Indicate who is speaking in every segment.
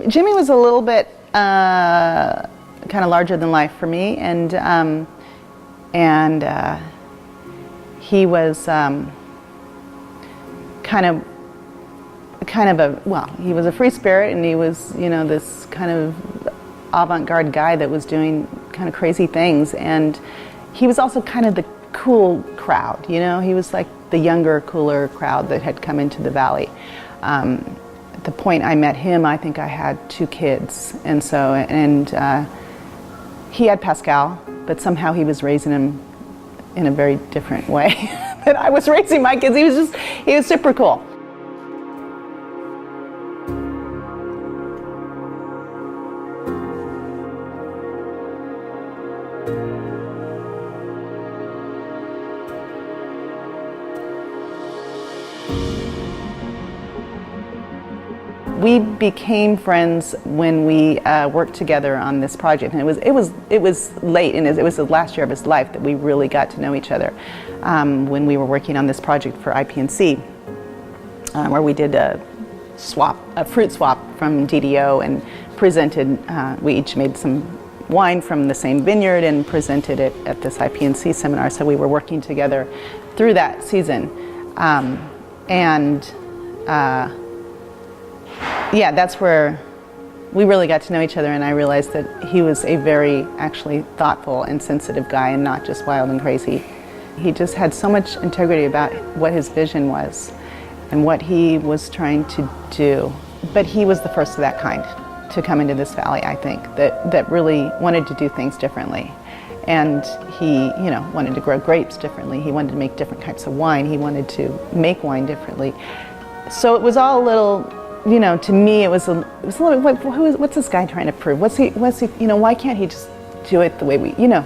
Speaker 1: Jimi was a little bit kind of larger than life for me, and he was kind of he was a free spirit, and he was, you know, this kind of avant-garde guy that was doing kind of crazy things, and he was also kind of the cool crowd, you know. He was like the younger, cooler crowd that had come into the valley. At the point I met him, I think I had 2 kids, and he had Pascal, but somehow he was raising him in a very different way than I was raising my kids. He was super cool. We became friends when we worked together on this project, and it was late, and it was the last year of his life that we really got to know each other. When we were working on this project for IPNC, where we did a fruit swap from DDO, and presented. We each made some wine from the same vineyard and presented it at this IPNC seminar. So we were working together through that season, yeah, that's where we really got to know each other, and I realized that he was a very actually thoughtful and sensitive guy, and not just wild and crazy. He just had so much integrity about what his vision was and what he was trying to do. But he was the first of that kind to come into this valley, I think, that really wanted to do things differently. And he, you know, wanted to grow grapes differently. He wanted to make different types of wine. He wanted to make wine differently. So it was all a little, you know, to me it was a little bit, what's this guy trying to prove? What's he, you know, why can't he just do it the way we, you know,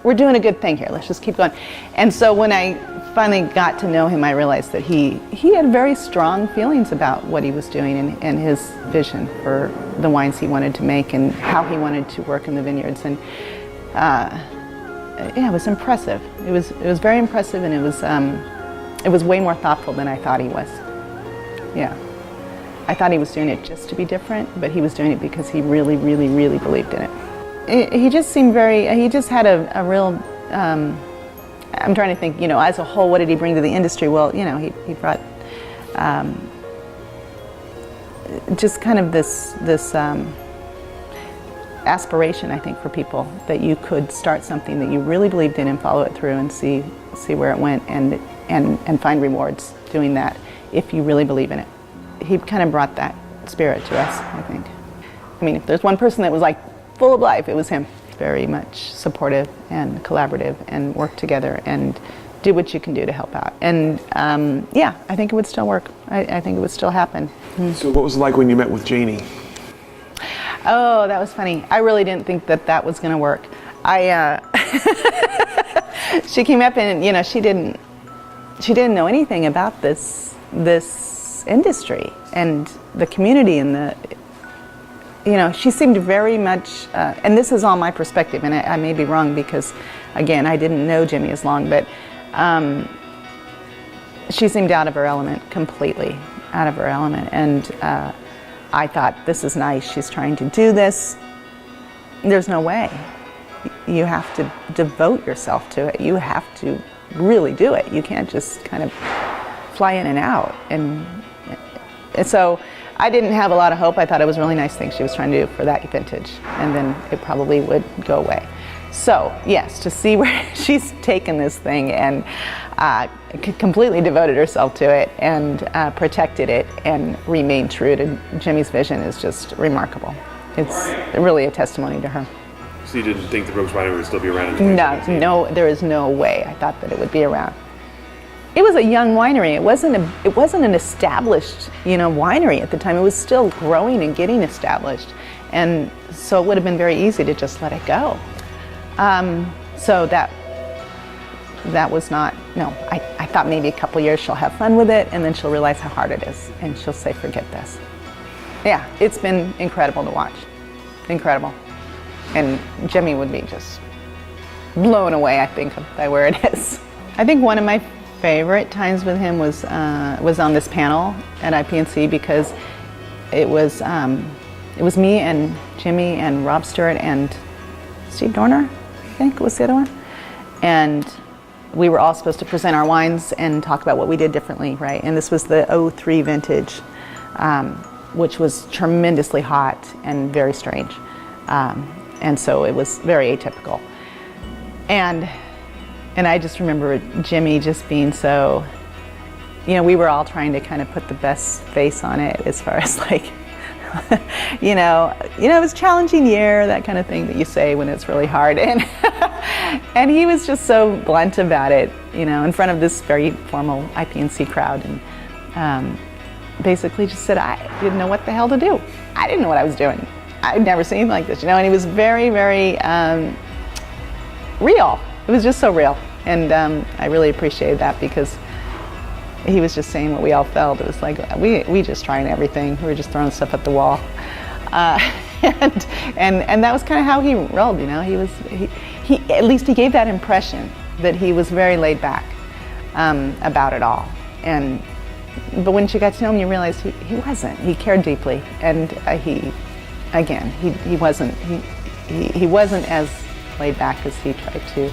Speaker 1: we're doing a good thing here, let's just keep going. And so when I finally got to know him, I realized that he had very strong feelings about what he was doing, and his vision for the wines he wanted to make and how he wanted to work in the vineyards. And yeah, it was impressive. It was very impressive, and it was way more thoughtful than I thought he was. Yeah. I thought he was doing it just to be different, but he was doing it because he really, really, really believed in it. He just seemed he just had a real, I'm trying to think, you know, as a whole, what did he bring to the industry? Well, you know, he brought just kind of this aspiration, I think, for people, that you could start something that you really believed in and follow it through and see where it went, and find rewards doing that if you really believe in it. He kind of brought that spirit to us, I think. I mean, if there's one person that was like full of life, it was him. Very much supportive and collaborative, and work together and do what you can do to help out. And yeah, I think it would still work. I think it would still happen.
Speaker 2: So what was it like when you met with Janie?
Speaker 1: Oh, that was funny. I really didn't think that was going to work. She came up, and, you know, she didn't know anything about this industry and the community, and you know, she seemed very much, and this is all my perspective, and I may be wrong because, again, I didn't know Jimi as long, but she seemed out of her element, completely out of her element. And I thought, this is nice, she's trying to do this. There's no way. You have to devote yourself to it. You have to really do it. You can't just kind of fly in and out. And so I didn't have a lot of hope. I thought it was a really nice thing she was trying to do for that vintage, and then it probably would go away. So yes, to see where she's taken this thing and completely devoted herself to it, and protected it, and remained true to Jimi's vision is just remarkable. It's really a testimony to her.
Speaker 2: So you didn't think the Brooks Winery would still be around in 2017?
Speaker 1: No, there is no way I thought that it would be around. It was a young winery. It wasn't an established, you know, winery at the time. It was still growing and getting established, and so it would have been very easy to just let it go. So that was not. No, I thought maybe a couple years she'll have fun with it, and then she'll realize how hard it is, and she'll say, "Forget this." Yeah, it's been incredible to watch. Incredible, and Jimi would be just blown away, I think, by where it is. I think one of my favorite times with him was on this panel at IPNC, because it was it was me and Jimmy and Rob Stewart and Steve Dorner, I think was the other one. And we were all supposed to present our wines and talk about what we did differently, right? And this was the '03 vintage, which was tremendously hot and very strange. And so it was very atypical. And I just remember Jimmy just being so, we were all trying to kind of put the best face on it as far as like, it was a challenging year, that kind of thing that you say when it's really hard. And he was just so blunt about it, in front of this very formal IPNC crowd, and basically just said, I didn't know what the hell to do. I didn't know what I was doing. I'd never seen anything like this, and he was very, very real. It was just so real, and I really appreciated that because he was just saying what we all felt. It was like we just trying everything. We were just throwing stuff at the wall, and that was kind of how he rolled. He at least he gave that impression that he was very laid back about it all. But when you got to know him, you realized he wasn't. He cared deeply, and he wasn't as laid back as he tried to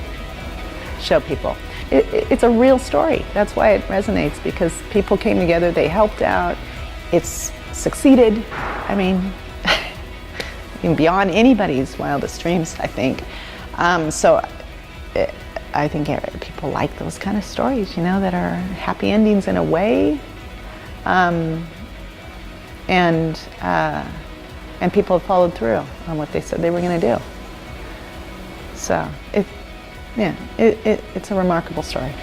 Speaker 1: show people. It's a real story. That's why it resonates, because people came together, they helped out, it's succeeded. I mean, beyond anybody's wildest dreams, I think. I think people like those kind of stories, that are happy endings in a way, and people have followed through on what they said they were going to do. So it's a remarkable story.